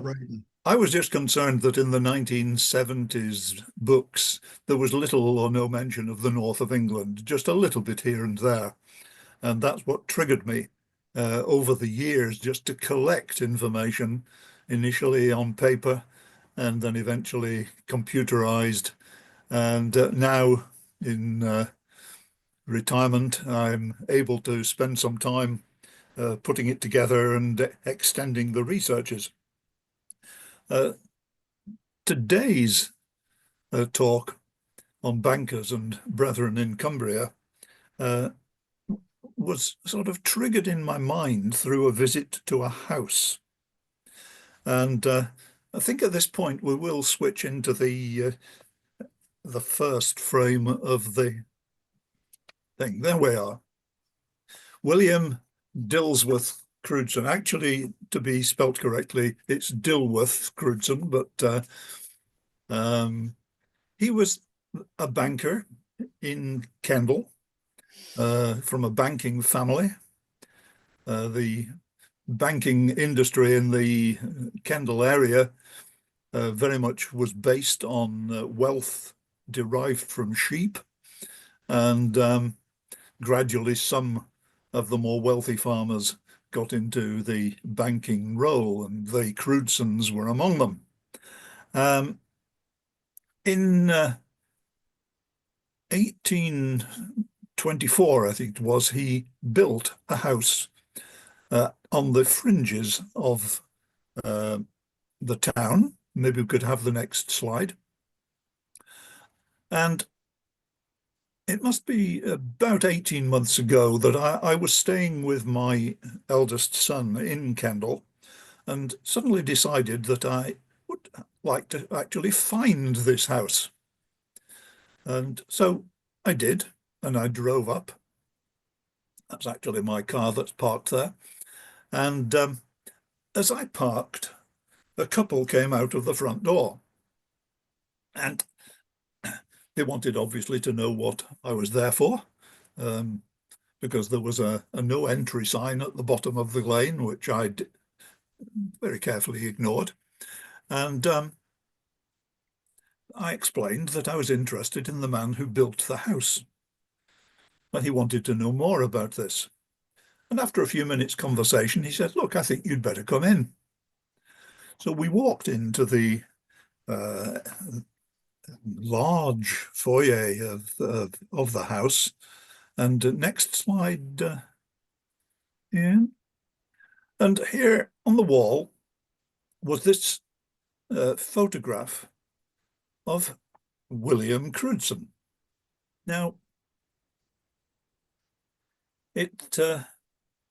writing. I was just concerned that in the 1970s books, there was little or no mention of the north of England, just a little bit here and there. And that's what triggered me over the years just to collect information, initially on paper and then eventually computerized. And now in retirement, I'm able to spend some time putting it together and extending the researches. Uh, Today's talk on bankers and brethren in Cumbria uh, was sort of triggered in my mind through a visit to a house. And I think at this point we will switch into the first frame of the thing. There we are. William Dilsworth Crewdson. Actually, to be spelt correctly, it's Dilworth Crewdson, but he was a banker in Kendal from a banking family. The banking industry in the Kendal area very much was based on wealth derived from sheep, and gradually some of the more wealthy farmers got into the banking role, and the Crewdsons were among them. In 1824, I think it was, he built a house on the fringes of the town. Maybe we could have the next slide. And it must be about 18 months ago that I was staying with my eldest son in Kendal and suddenly decided that I would like to actually find this house. And so I did, and I drove up. That's actually my car that's parked there. And as I parked, a couple came out of the front door. And they wanted obviously to know what I was there for, because there was a no entry sign at the bottom of the lane, which I'd very carefully ignored. And I explained that I was interested in the man who built the house. And he wanted to know more about this. And after a few minutes conversation, he said, "Look, I think you'd better come in." So we walked into the large foyer of the house. And next slide, Ian. And here on the wall was this photograph of William Crewdson. Now, it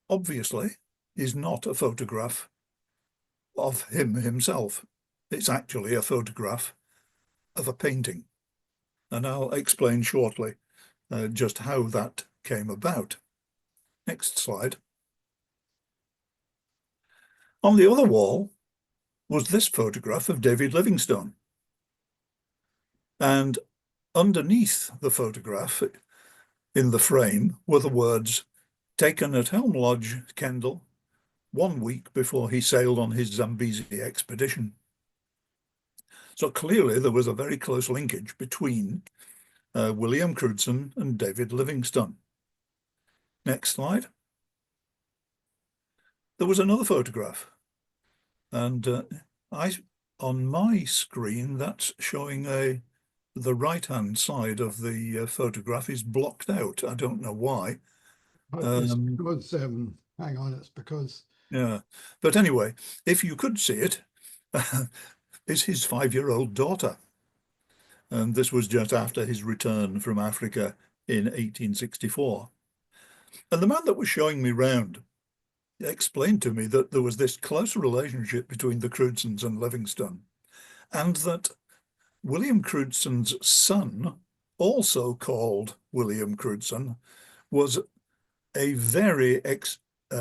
obviously is not a photograph of him himself. It's actually a photograph of a painting. And I'll explain shortly just how that came about. Next slide. On the other wall was this photograph of David Livingstone. And underneath the photograph in the frame were the words, "Taken at Helm Lodge, Kendal, 1 week before he sailed on his Zambezi expedition." So clearly there was a very close linkage between William Crewdson and David Livingstone. Next slide. There was another photograph, and on my screen that's showing the right-hand side of the photograph is blocked out. I don't know why. It's because, hang on, it's because. Yeah, but anyway, if you could see it, is his 5-year-old daughter. And this was just after his return from Africa in 1864. And the man that was showing me round explained to me that there was this close relationship between the Crewdsons and Livingstone, and that William Crewdson's son, also called William Crewdson, was a very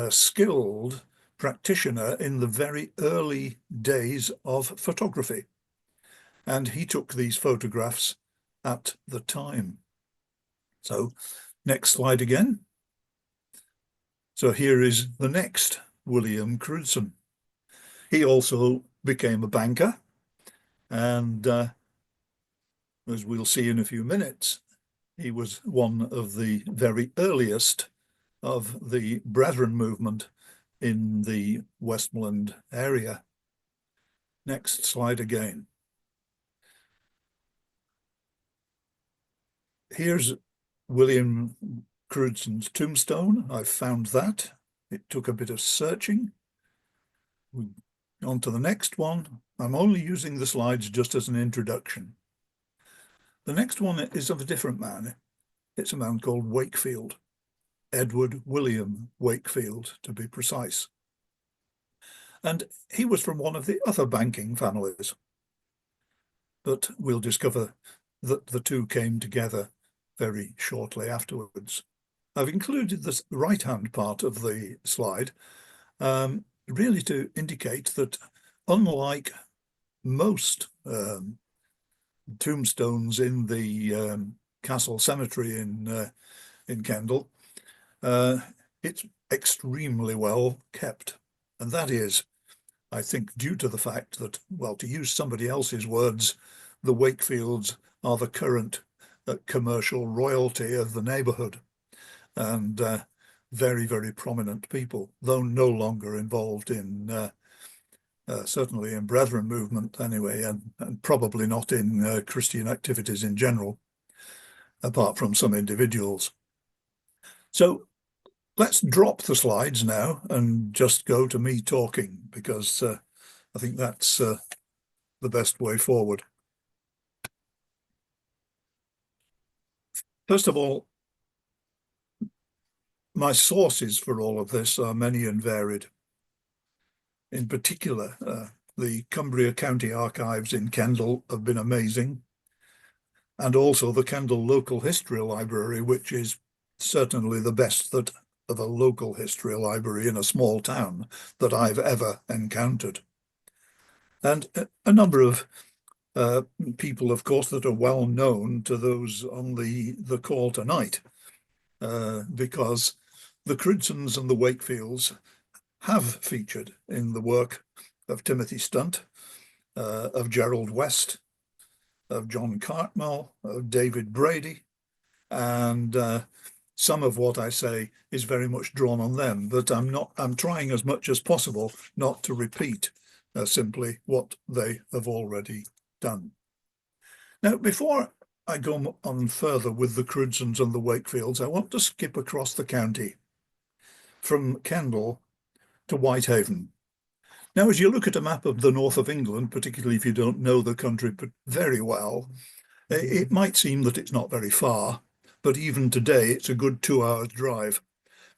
skilled practitioner in the very early days of photography. And he took these photographs at the time. So next slide again. So here is the next William Crewdson. He also became a banker, and as we'll see in a few minutes, he was one of the very earliest of the Brethren movement in the Westmoreland area. Next slide again. Here's William Crewdson's tombstone. I found that. It took a bit of searching. On to the next one. I'm only using the slides just as an introduction. The next one is of a different man. It's a man called Wakefield, Edward William Wakefield, to be precise. And he was from one of the other banking families. But we'll discover that the two came together very shortly afterwards. I've included the right-hand part of the slide really to indicate that, unlike most tombstones in the Castle Cemetery in Kendal, it's extremely well kept. And that is, I think, due to the fact that, well, to use somebody else's words, the Wakefields are the current commercial royalty of the neighbourhood, and very, very prominent people, though no longer involved in, certainly in Brethren movement anyway, and probably not in Christian activities in general, apart from some individuals. So let's drop the slides now and just go to me talking, because I think that's the best way forward. First of all, my sources for all of this are many and varied. In particular, the Cumbria County Archives in Kendal have been amazing, and also the Kendal Local History Library, which is certainly the best of a local history library in a small town that I've ever encountered. And a number of people, of course, that are well known to those on the call tonight, because the Crewdsons and the Wakefields have featured in the work of Timothy Stunt, of Gerald West, of John Cartmel, of David Brady, and some of what I say is very much drawn on them, but I'm trying as much as possible not to repeat simply what they have already done. Now, before I go on further with the Crewdsons and the Wakefields, I want to skip across the county from Kendal to Whitehaven. Now, as you look at a map of the north of England, particularly if you don't know the country very well, it might seem that it's not very far, but even today it's a good 2 hours drive,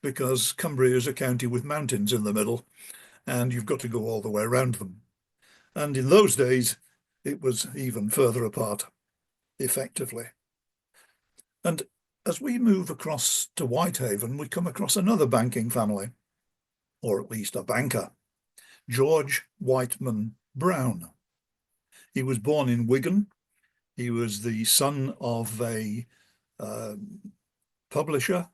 because Cumbria is a county with mountains in the middle, and you've got to go all the way around them. And in those days, it was even further apart, effectively. And as we move across to Whitehaven, we come across another banking family, or at least a banker, George Whiteman Brown. He was born in Wigan. He was the son of a publisher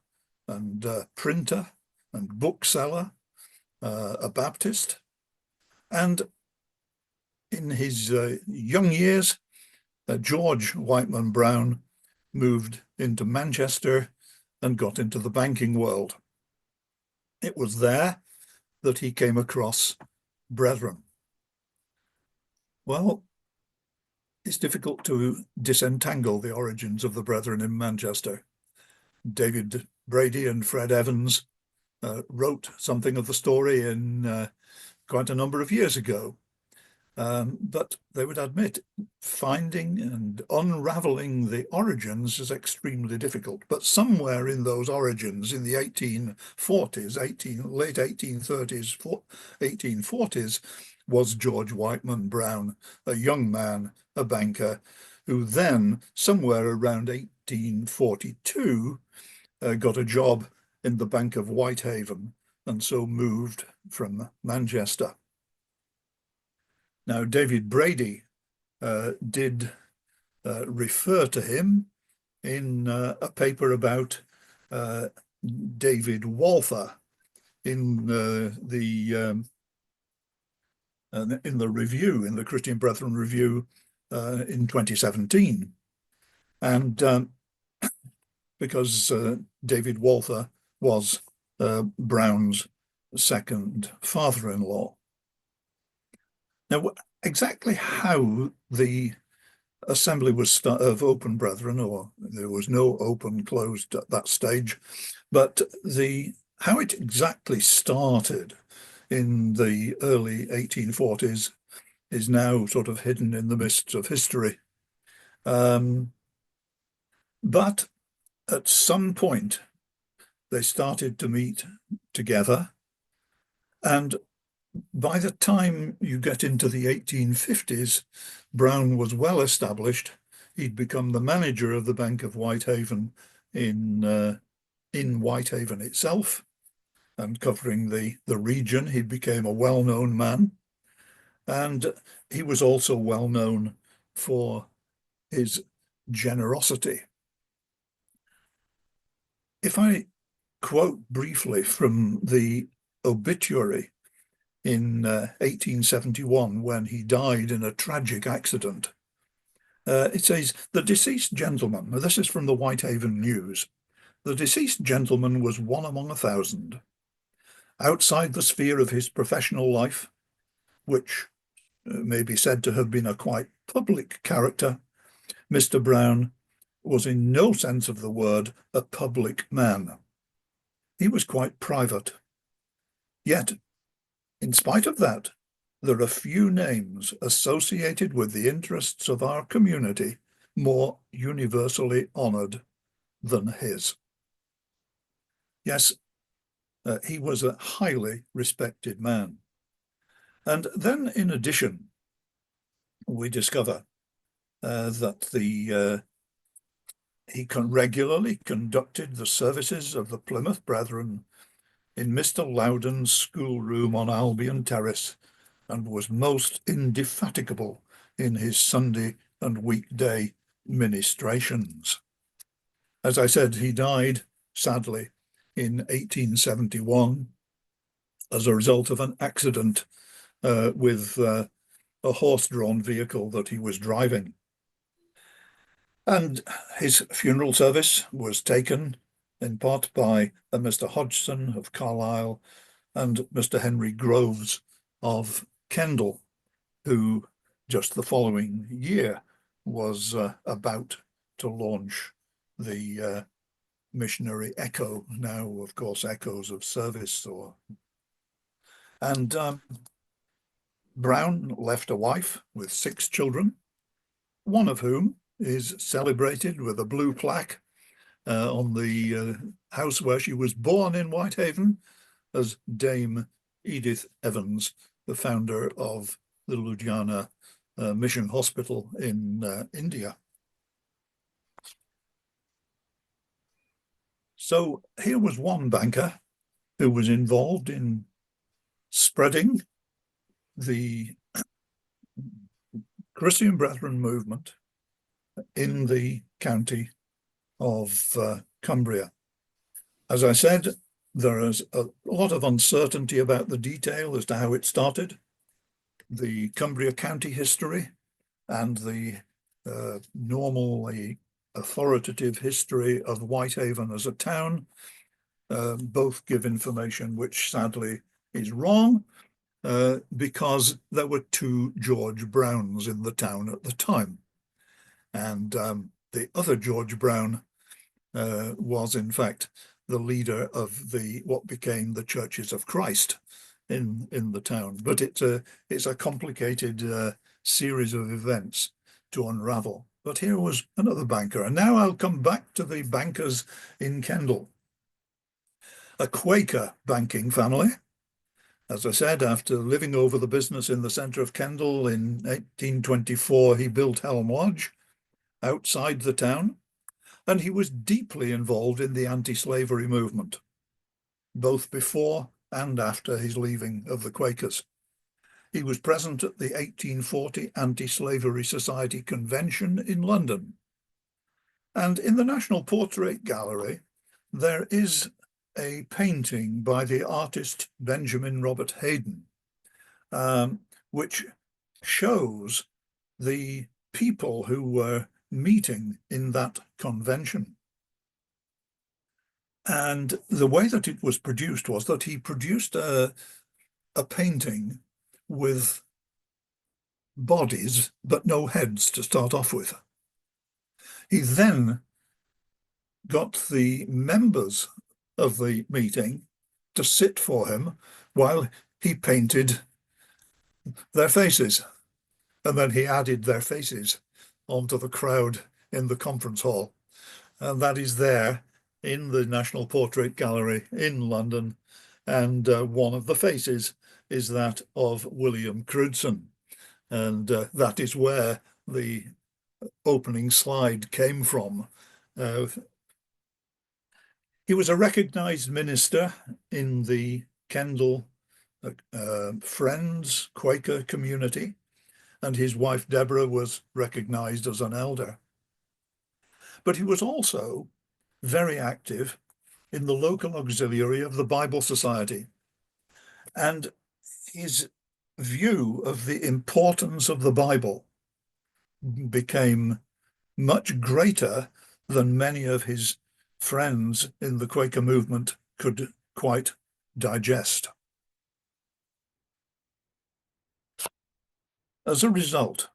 and printer and bookseller, a Baptist. And in his young years, George Whiteman Brown moved into Manchester and got into the banking world. It was there that he came across Brethren. Well, it's difficult to disentangle the origins of the Brethren in Manchester. David Brady and Fred Evans wrote something of the story in quite a number of years ago. But they would admit finding and unraveling the origins is extremely difficult. But somewhere in those origins, in the 1840s, late 1830s, 1840s, was George Whiteman Brown, a young man, a banker, who then, somewhere around 1842, got a job in the Bank of Whitehaven, and so moved from Manchester. Now, David Brady did refer to him in a paper about David Walther in the in the review, in the Christian Brethren Review in 2017. And because David Walther was Brown's second father-in-law. Now, exactly how the assembly was of Open Brethren, or there was no open closed at that stage, but how it exactly started in the early 1840s is now sort of hidden in the mists of history. But at some point, they started to meet together. And by the time you get into the 1850s, Brown was well established. He'd become the manager of the Bank of Whitehaven in Whitehaven itself, and covering the region. He became a well-known man. And he was also well known for his generosity. If I quote briefly from the obituary in 1871, when he died in a tragic accident, it says, "The deceased gentleman," now this is from the Whitehaven News, "the deceased gentleman was one among 1,000. Outside the sphere of his professional life, which may be said to have been a quite public character, Mr. Brown was in no sense of the word a public man. He was quite private. Yet, in spite of that, there are few names associated with the interests of our community more universally honoured than his." Yes, he was a highly respected man. And then, in addition, we discover that he regularly conducted the services of the Plymouth Brethren in Mr. Loudon's schoolroom on Albion Terrace, and was most indefatigable in his Sunday and weekday ministrations. As I said, he died, sadly, in 1871 as a result of an accident with a horse-drawn vehicle that he was driving. And his funeral service was taken in part by Mr. Hodgson of Carlisle and Mr. Henry Groves of Kendal, who just the following year was about to launch the missionary Echo, now of course Echoes of Service. And Brown left a wife with 6 children, one of whom is celebrated with a blue plaque on the house where she was born in Whitehaven as Dame Edith Evans, the founder of the Ludhiana Mission Hospital in India. So here was one banker who was involved in spreading the Christian Brethren movement in the county of Cumbria. As I said, there is a lot of uncertainty about the detail as to how it started. The Cumbria county history and the normally authoritative history of Whitehaven as a town both give information which sadly is wrong, because there were 2 George Browns in the town at the time. And the other George Brown was in fact the leader of what became the Churches of Christ in the town. But it's a complicated series of events to unravel. But here was another banker. And now I'll come back to the bankers in Kendal. A Quaker banking family. As I said, after living over the business in the centre of Kendal in 1824, he built Helm Lodge outside the town, and he was deeply involved in the anti-slavery movement, both before and after his leaving of the Quakers. He was present at the 1840 Anti-Slavery Society Convention in London. And in the National Portrait Gallery, there is a painting by the artist Benjamin Robert Hayden, which shows the people who were meeting in that convention. And the way that it was produced was that he produced a painting with bodies but no heads to start off with. He then got the members of the meeting to sit for him while he painted their faces. And then he added their faces onto the crowd in the conference hall. And that is there in the National Portrait Gallery in London. And one of the faces is that of William Crutzen. And that is where the opening slide came from. He was a recognized minister in the Kendal Friends Quaker community, and his wife Deborah was recognized as an elder. But he was also very active in the local auxiliary of the Bible Society. And his view of the importance of the Bible became much greater than many of his friends in the Quaker movement could quite digest. As a result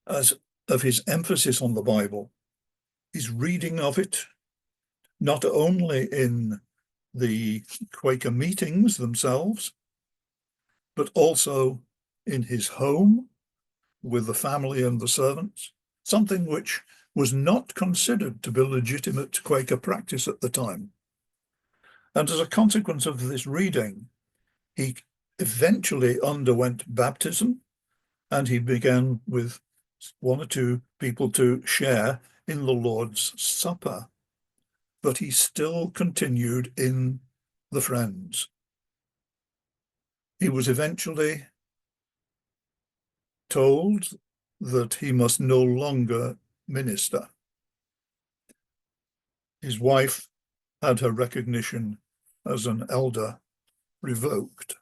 of his emphasis on the Bible, his reading of it, not only in the Quaker meetings themselves, but also in his home with the family and the servants, something which was not considered to be legitimate Quaker practice at the time. And as a consequence of this reading, he eventually underwent baptism, and he began with one or two people to share in the Lord's Supper. But he still continued in the Friends. He was eventually told that he must no longer minister. His wife had her recognition as an elder revoked.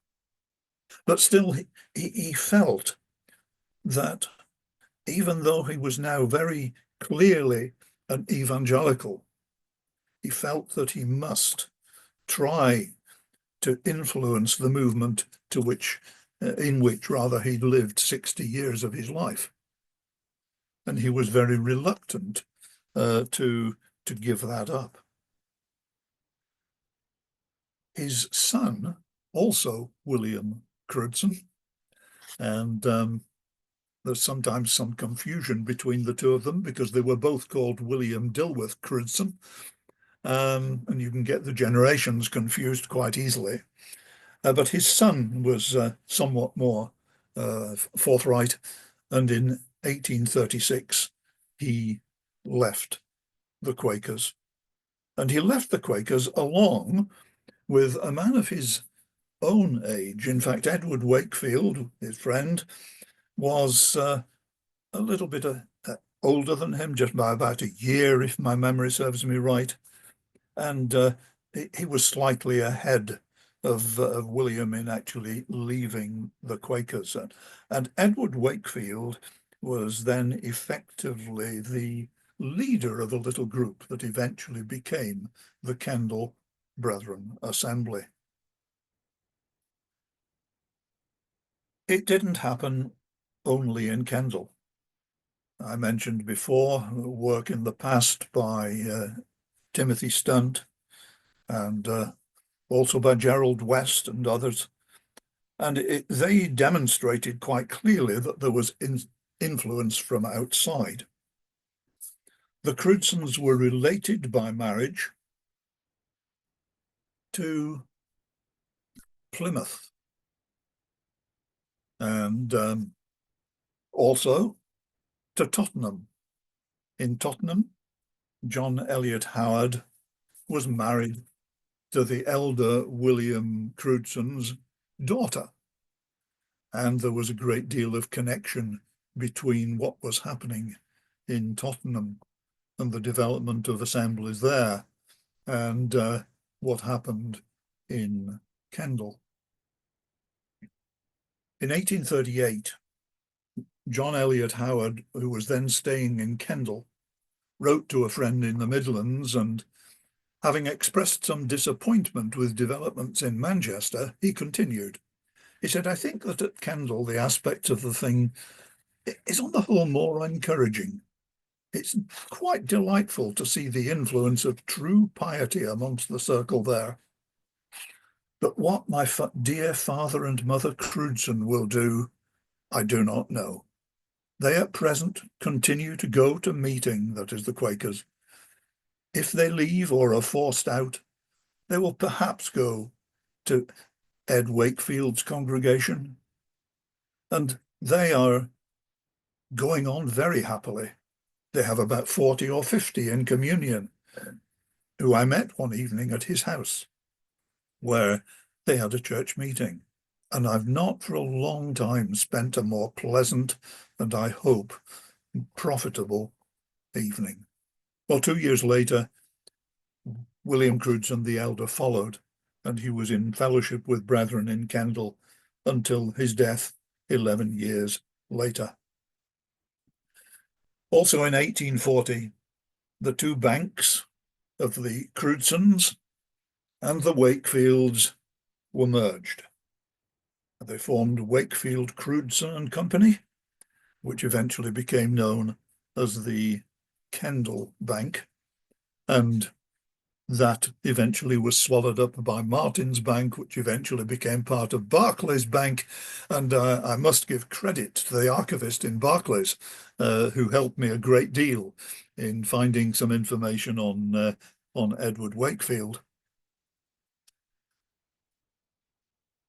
But still, he felt that even though he was now very clearly an evangelical, he felt that he must try to influence the movement in which he lived 60 years of his life. And he was very reluctant to give that up. His son, also William Crutzen, and there's sometimes some confusion between the two of them because they were both called William Dilworth Crutzen, and you can get the generations confused quite easily. But his son was somewhat more forthright, and in 1836 he left the Quakers. And he left the Quakers along with a man of his own age. In fact, Edward Wakefield, his friend, was a little bit older than him, just by about a year, if my memory serves me right. And he was slightly ahead of William in actually leaving the Quakers. And Edward Wakefield was then effectively the leader of a little group that eventually became the Kendal Brethren Assembly. It didn't happen only in Kendal. I mentioned before work in the past by Timothy Stunt and also by Gerald West and others. And they demonstrated quite clearly that there was influence from outside. The Crutzens were related by marriage to Plymouth and also to Tottenham. In Tottenham, John Eliot Howard was married to the elder William Crutzen's daughter. And there was a great deal of connection between what was happening in Tottenham and the development of assemblies there and what happened in Kendal. In 1838, John Eliot Howard, who was then staying in Kendal, wrote to a friend in the Midlands, and having expressed some disappointment with developments in Manchester, he continued. He said, "I think that at Kendal, the aspect of the thing is on the whole more encouraging. It's quite delightful to see the influence of true piety amongst the circle there. But what my dear father and mother Crewdson will do, I do not know. They at present continue to go to meeting, that is the Quakers. If they leave or are forced out, they will perhaps go to Ed Wakefield's congregation, and they are going on very happily. They have about 40 or 50 in communion, who I met one evening at his house, where they had a church meeting. And I've not for a long time spent a more pleasant and, I hope, profitable evening." Well, 2 years later, William Crewdson the elder followed, and he was in fellowship with brethren in Kendal until his death 11 years later. Also in 1840, the two banks of the Crewdsons and the Wakefields were merged. They formed Wakefield Crewdson and Company, which eventually became known as the Kendal Bank, and that eventually was swallowed up by Martin's Bank, which eventually became part of Barclays Bank. And I must give credit to the archivist in Barclays, who helped me a great deal in finding some information on Edward Wakefield.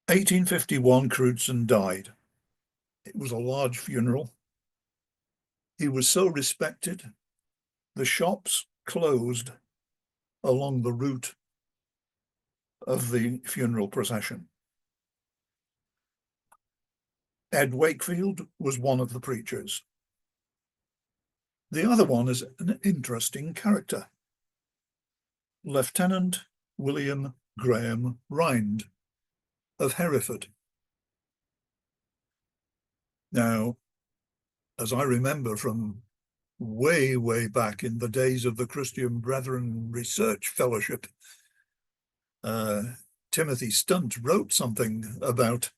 1851, Crewdson died. It was a large funeral. He was so respected, the shops closed along the route of the funeral procession. Ed Wakefield was one of the preachers. The other one is an interesting character. Lieutenant William Graham Rhind of Hereford. Now, as I remember from way, way back in the days of the Christian Brethren Research Fellowship, Timothy Stunt wrote something about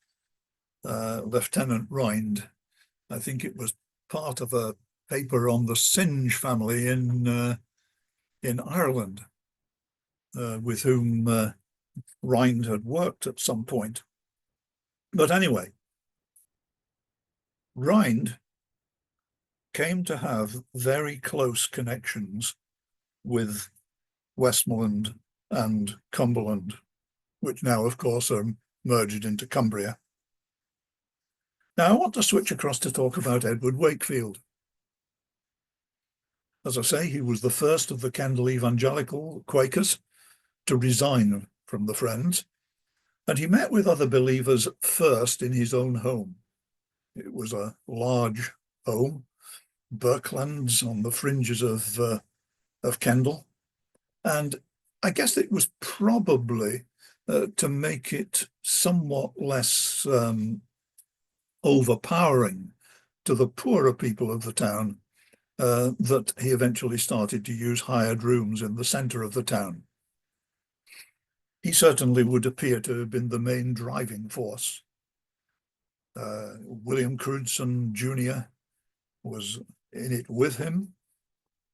Lieutenant Rhind. I think it was part of a paper on the Synge family in Ireland, with whom Rhind had worked at some point. But anyway, Rhind came to have very close connections with Westmoreland and Cumberland, which now, of course, are merged into Cumbria. Now, I want to switch across to talk about Edward Wakefield. As I say, he was the first of the Kendal evangelical Quakers to resign from the Friends, and he met with other believers first in his own home. It was a large home, Berklands on the fringes of Kendal, and I guess it was probably to make it somewhat less overpowering to the poorer people of the town that he eventually started to use hired rooms in the centre of the town. He certainly would appear to have been the main driving force. William Crewdson Jr. was in it with him,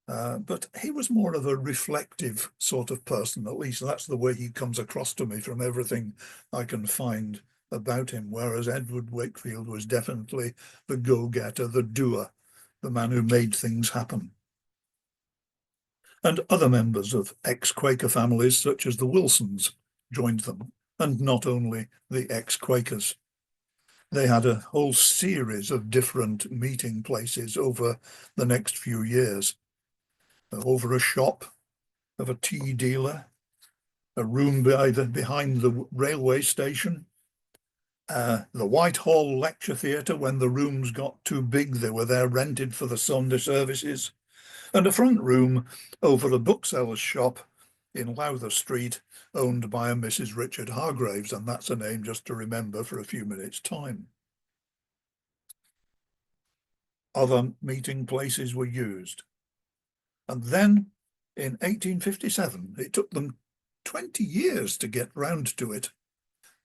but he was more of a reflective sort of person. At least that's the way he comes across to me from everything I can find about him, whereas Edward Wakefield was definitely the go-getter, the doer, the man who made things happen. And other members of ex-Quaker families, such as the Wilsons, joined them, and not only the ex-Quakers. They had a whole series of different meeting places over the next few years. Over a shop of a tea dealer, a room behind the railway station, the Whitehall Lecture Theatre. When the rooms got too big, they were there rented for the Sunday services, and a front room over a bookseller's shop in Lowther Street, owned by a Mrs. Richard Hargraves, and that's a name just to remember for a few minutes' time. other meeting places were used. And then in 1857, it took them 20 years to get round to it.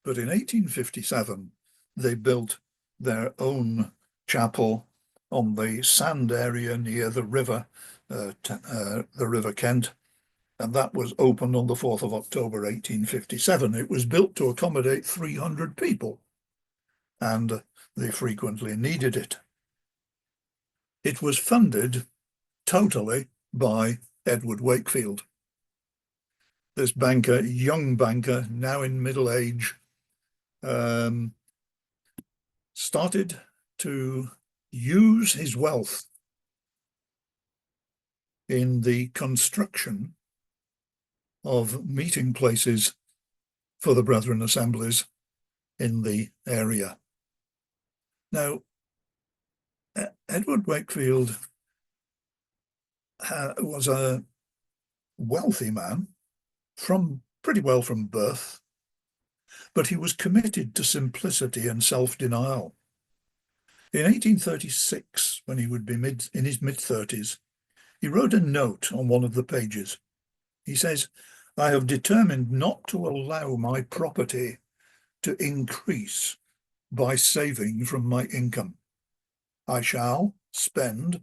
But in 1857, they built their own chapel on the sand area near the River Kent, and that was opened on the 4th of October 1857. It was built to accommodate 300 people, and they frequently needed it. It was funded totally by Edward Wakefield. This banker, young banker, now in middle age, started to use his wealth in the construction of meeting places for the Brethren assemblies in the area. Now, Edward Wakefield was a wealthy man, pretty well from birth, but he was committed to simplicity and self-denial. In 1836, when he would be in his mid-30s, he wrote a note on one of the pages. He says, "I have determined not to allow my property to increase by saving from my income. I shall spend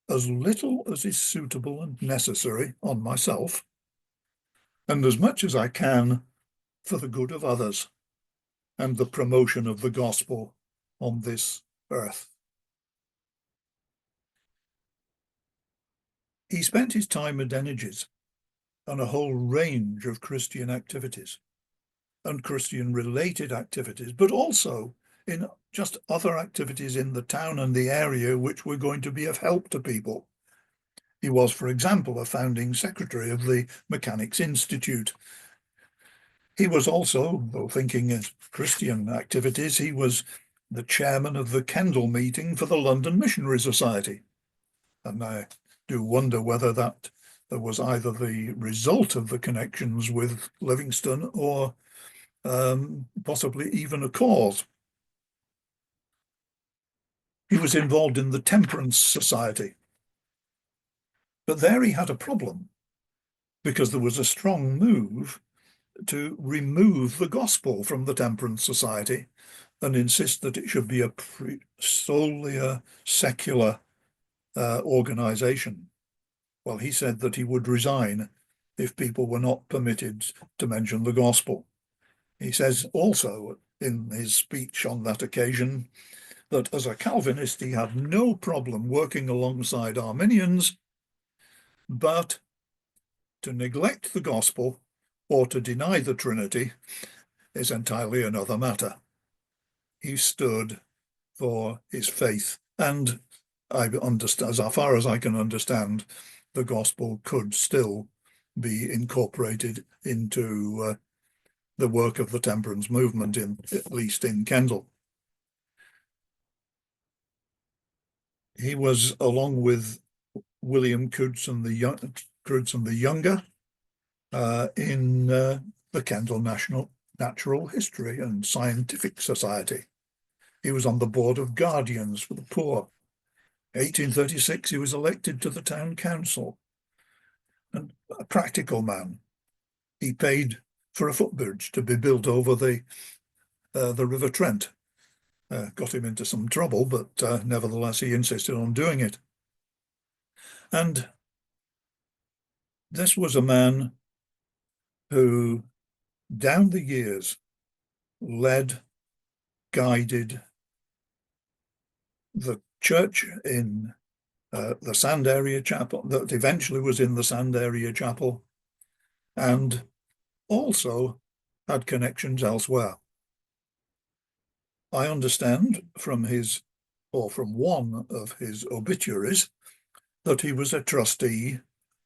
as little as is suitable and necessary on myself, and as much as I can for the good of others and the promotion of the gospel on this earth." He spent his time and energies on a whole range of Christian activities and Christian-related activities, but also in just other activities in the town and the area which were going to be of help to people. He was, for example, a founding secretary of the Mechanics' Institute. He was also, though thinking as Christian activities, he was the chairman of the Kendal meeting for the London Missionary Society. And I do wonder whether that was either the result of the connections with Livingstone or possibly even a cause. He was involved in the Temperance Society. But there he had a problem, because there was a strong move to remove the gospel from the Temperance Society and insist that it should be solely a secular organization. Well, he said that he would resign if people were not permitted to mention the gospel. He says also in his speech on that occasion that as a Calvinist, he had no problem working alongside Arminians, but to neglect the gospel or to deny the Trinity is entirely another matter. He stood for his faith, and I understand, as far as I can understand, the gospel could still be incorporated into the work of the temperance movement, at least in Kendal. He was, along with William Crutzen the Younger, in the Kendal Natural History and Scientific Society. He was on the board of Guardians for the Poor. 1836, he was elected to the town council. And a practical man. He paid for a footbridge to be built over the River Trent. Got him into some trouble, but nevertheless, he insisted on doing it. And this was a man who, down the years, led, guided the church in the Sand Area Chapel, that eventually was in the Sand Area Chapel, and also had connections elsewhere. I understand from one of his obituaries that he was a trustee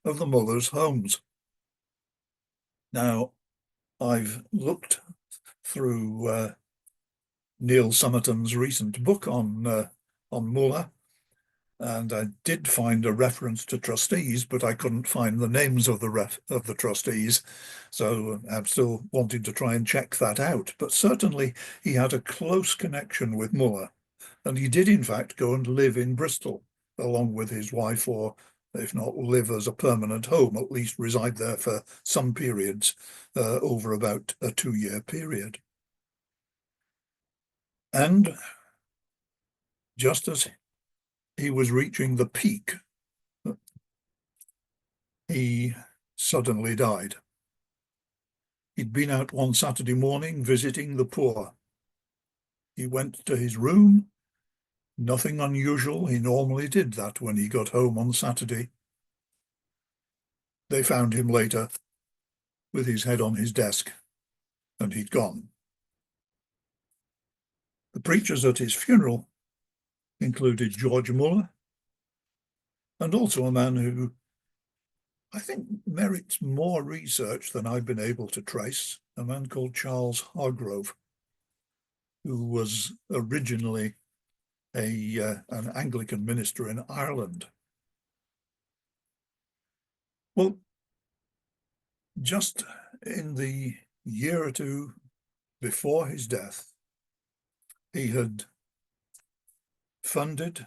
of the Mothers' Homes. Now, I've looked through Neil Summerton's recent book on Muller, and I did find a reference to trustees, but I couldn't find the names of the trustees, so I'm still wanting to try and check that out. But certainly he had a close connection with Muller, And he did, in fact, go and live in Bristol along with his wife, or if not live as a permanent home, at least reside there for some periods over about a 2-year period. And just as he was reaching the peak, he suddenly died. He'd been out one Saturday morning visiting the poor. He went to his room. Nothing unusual. He normally did that when he got home on Saturday. They found him later with his head on his desk, and he'd gone. The preachers at his funeral included George Muller, and also a man who I think merits more research than I've been able to trace, a man called Charles Hargrove, who was originally an Anglican minister in Ireland. Well, just in the year or two before his death, he had funded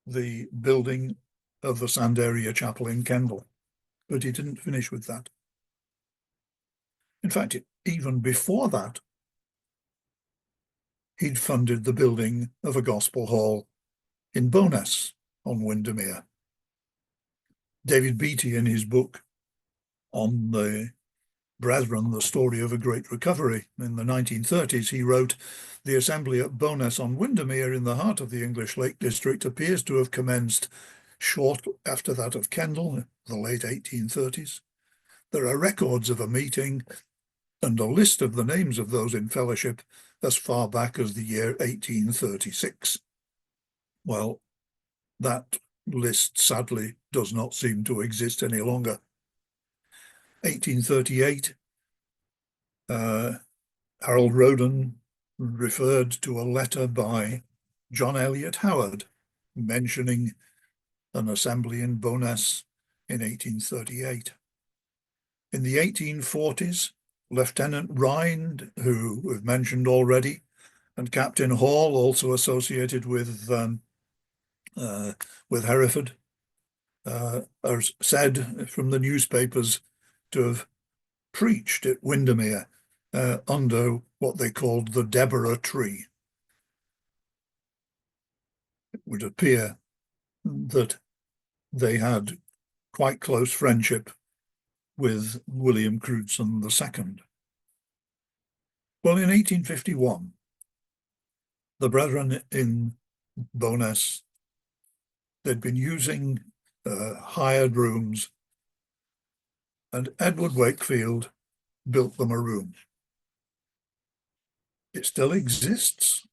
the building of the Sand Area Chapel in Kendal, but he didn't finish with that. In fact, even before that, he'd funded the building of a gospel hall in Bowness on Windermere. David Beattie, in his book on the Brethren, the Story of a Great Recovery in the 1930s, he wrote, "The assembly at Bowness on Windermere in the heart of the English Lake District appears to have commenced short after that of Kendal, the late 1830s. There are records of a meeting and a list of the names of those in fellowship as far back as the year 1836. Well, that list sadly does not seem to exist any longer. 1838, Harold Roden referred to a letter by John Eliot Howard mentioning an assembly in Bowness in 1838. In the 1840s, Lieutenant Rhind, who we've mentioned already, and Captain Hall, also associated with Hereford, are said from the newspapers to have preached at Windermere under what they called the Deborah tree. It would appear that they had quite close friendship with William Crutzen II. Well, in 1851, the Brethren in Bowness, they'd been using hired rooms, and Edward Wakefield built them a room. It still exists.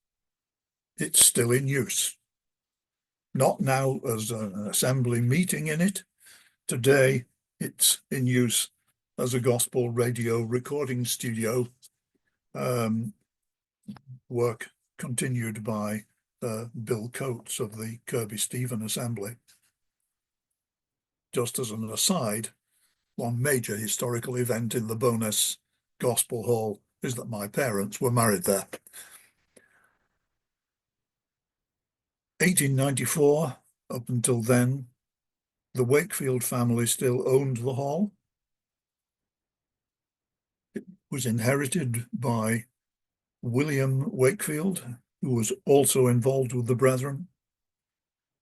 It's still in use. Not now as an assembly meeting in it. Today, it's in use as a gospel radio recording studio, work continued by Bill Coates of the Kirby Stephen Assembly. Just as an aside, one major historical event in the Bowness Gospel Hall is that my parents were married there. 1894, up until then, the Wakefield family still owned the hall. It was inherited by William Wakefield, who was also involved with the Brethren.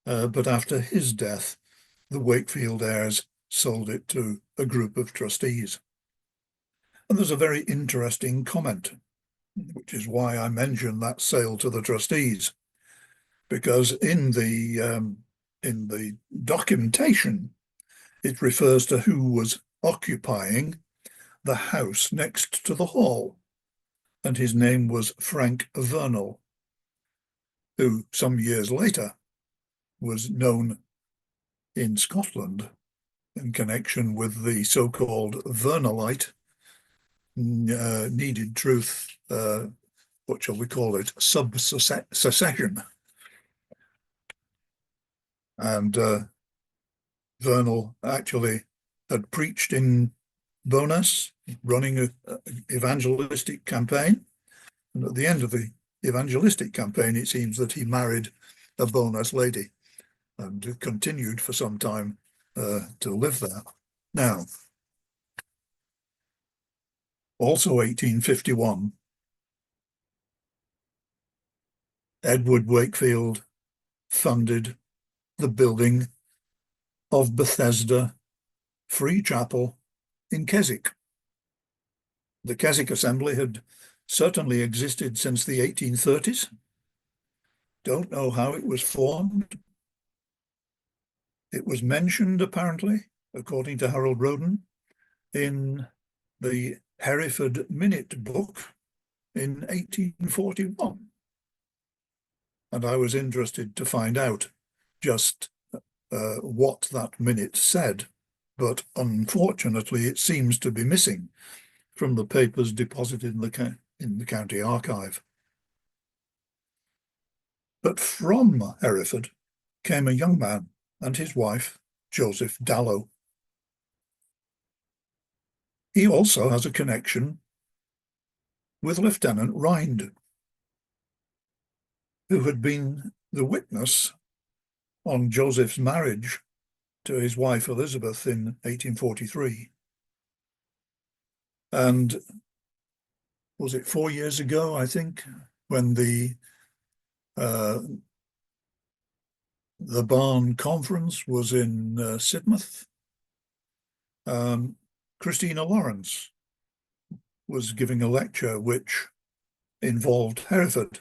But after his death, the Wakefield heirs sold it to a group of trustees. And there's a very interesting comment, which is why I mentioned that sale to the trustees, because in the documentation, it refers to who was occupying the house next to the hall, and his name was Frank Vernal, who some years later was known in Scotland in connection with the so-called Vernalite needed truth, what shall we call it, sub-secession. And Vernal actually had preached in Bowness, running an evangelistic campaign. And at the end of the evangelistic campaign, it seems that he married a bonus lady and continued for some time to live there. Now, also 1851, Edward Wakefield funded the building of Bethesda Free Chapel in Keswick. The Keswick Assembly had certainly existed since the 1830s. Don't know how it was formed. It was mentioned, apparently, according to Harold Roden, in the Hereford Minute book in 1841. And I was interested to find out just what that minute said, but unfortunately it seems to be missing from the papers deposited in the county archive. But from Hereford came a young man and his wife, Joseph Dallow. He also has a connection with Lieutenant Rind, who had been the witness on Joseph's marriage to his wife Elizabeth in 1843. And was it 4 years ago, I think, when the Barn Conference was in Sidmouth, Christina Lawrence was giving a lecture which involved Hereford,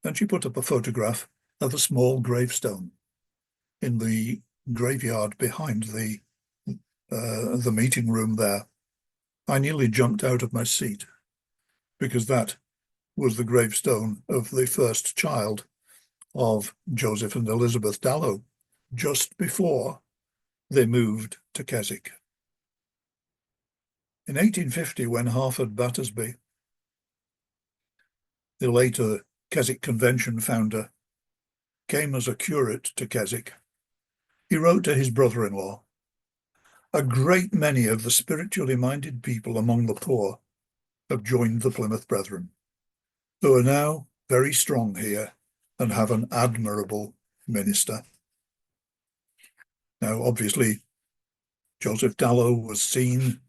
and she put up a photograph of a small gravestone in the graveyard behind the meeting room there. I nearly jumped out of my seat because that was the gravestone of the first child of Joseph and Elizabeth Dallow, just before they moved to Keswick. In 1850, when Harford Battersby, the later Keswick Convention founder, came as a curate to Keswick, he wrote to his brother-in-law, "A great many of the spiritually minded people among the poor have joined the Plymouth Brethren, who are now very strong here and have an admirable minister." Now, obviously, Joseph Dallow was seen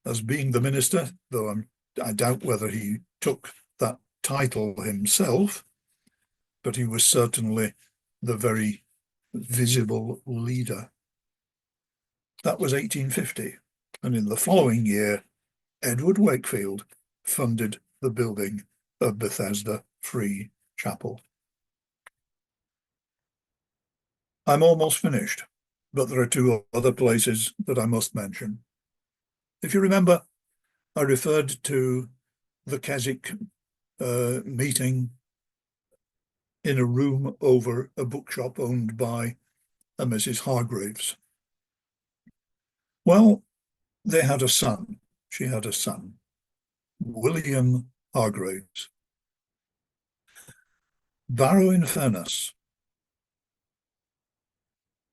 as being the minister, though I doubt whether he took that title himself, but he was certainly the very visible leader. That was 1850, and in the following year, Edward Wakefield funded the building of Bethesda Free Chapel. I'm almost finished, but there are two other places that I must mention. If you remember, I referred to the Keswick meeting in a room over a bookshop owned by a Mrs. Hargraves. Well, they had a son. She had a son, William Hargraves. Barrow-in-Furness.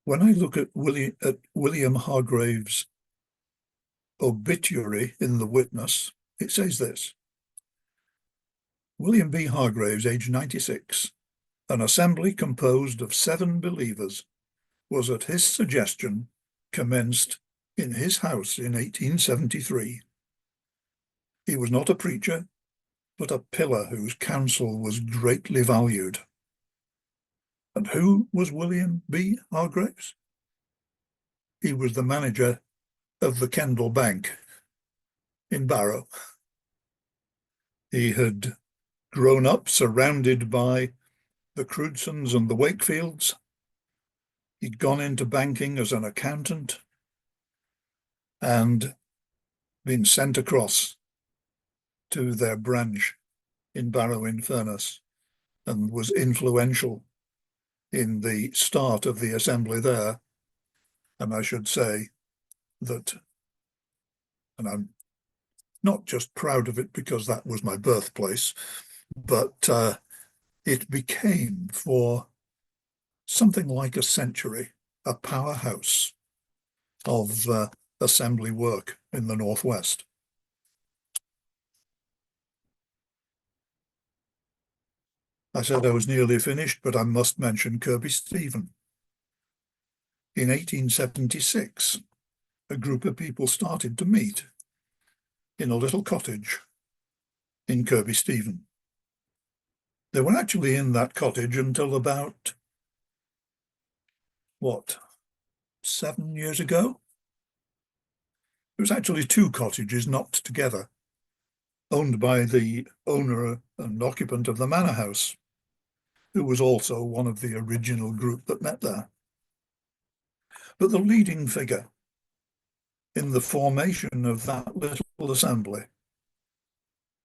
When I look at William Hargraves' obituary in the witness, it says this: William B. Hargraves, aged 96, an assembly composed of 7 believers, was at his suggestion commenced in his house in 1873. He was not a preacher, but a pillar whose counsel was greatly valued. And who was William B. Hargraves? He was the manager of the Kendal Bank in Barrow. He had grown up surrounded by the Crewdsons and the Wakefields. He'd gone into banking as an accountant and been sent across to their branch in Barrow-in-Furness and was influential in the start of the assembly there. And I should say that, and I'm not just proud of it because that was my birthplace, but it became for something like a century a powerhouse of assembly work in the Northwest. I said I was nearly finished, but I must mention Kirby Stephen. In 1876, a group of people started to meet in a little cottage in Kirby Stephen. They were actually in that cottage until about, what, 7 years ago? There was actually 2 cottages knocked together, owned by the owner and occupant of the manor house, who was also one of the original group that met there. But the leading figure in the formation of that little assembly,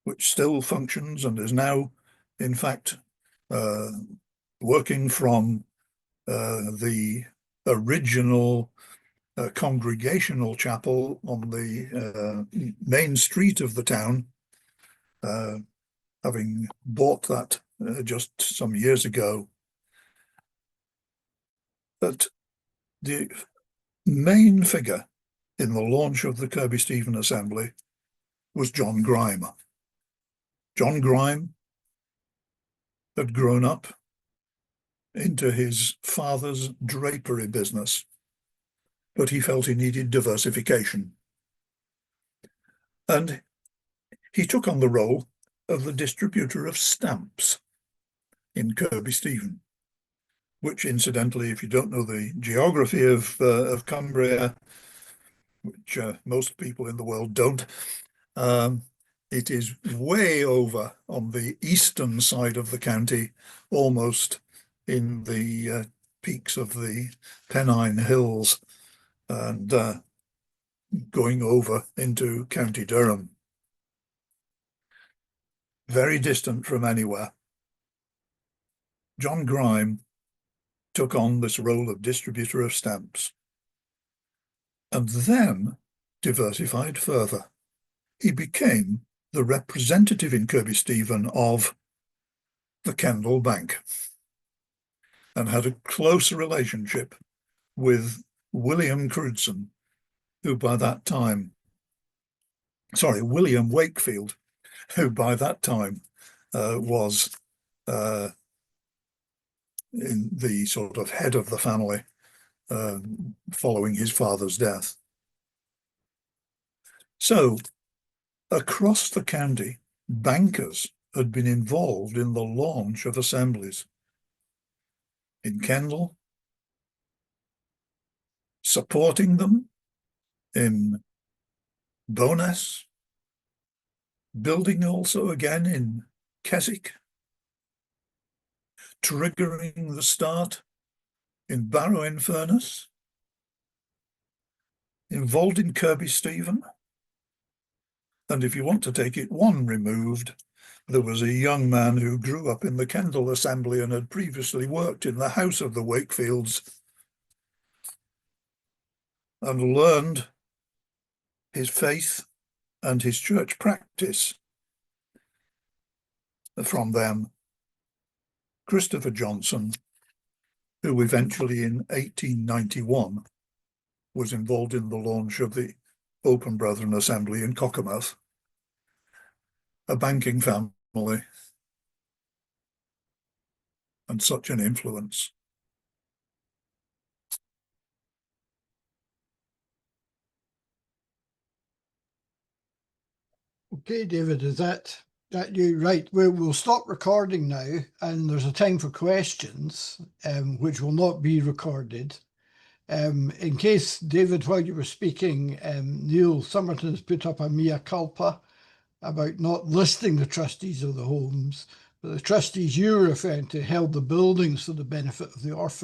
which still functions and is now, in fact, working from the original congregational chapel on the main street of the town, having bought that just some years ago. But the main figure in the launch of the Kirby Stephen Assembly was John Grime. John Grime had grown up into his father's drapery business, but he felt he needed diversification. And he took on the role of the distributor of stamps in Kirby Stephen, which incidentally, if you don't know the geography of Cumbria, which most people in the world don't, it is way over on the eastern side of the county, almost in the peaks of the Pennine Hills, and going over into County Durham. Very distant from anywhere. John Grime took on this role of distributor of stamps, and then diversified further. He became the representative in Kirby Stephen of the Kendal Bank, and had a close relationship with William Crewdson, who by that time, William Wakefield, who by that time was in the sort of head of the family following his father's death. So across the county, bankers had been involved in the launch of assemblies in Kendal, supporting them in Bowness, building also again in Keswick, triggering the start in Barrow-in-Furness, involved in Kirby Stephen. And if you want to take it one removed, there was a young man who grew up in the Kendal Assembly and had previously worked in the house of the Wakefields and learned his faith and his church practice from them, Christopher Johnson, who eventually in 1891 was involved in the launch of the Open Brethren Assembly in Cockermouth, a banking family, and such an influence. Okay, David, is that you? Right, we'll stop recording now, and there's a time for questions, which will not be recorded. In case, David, while you were speaking, Neil Somerton's put up a mea culpa about not listing the trustees of the homes, but the trustees you're referring to held the buildings for the benefit of the orphanage.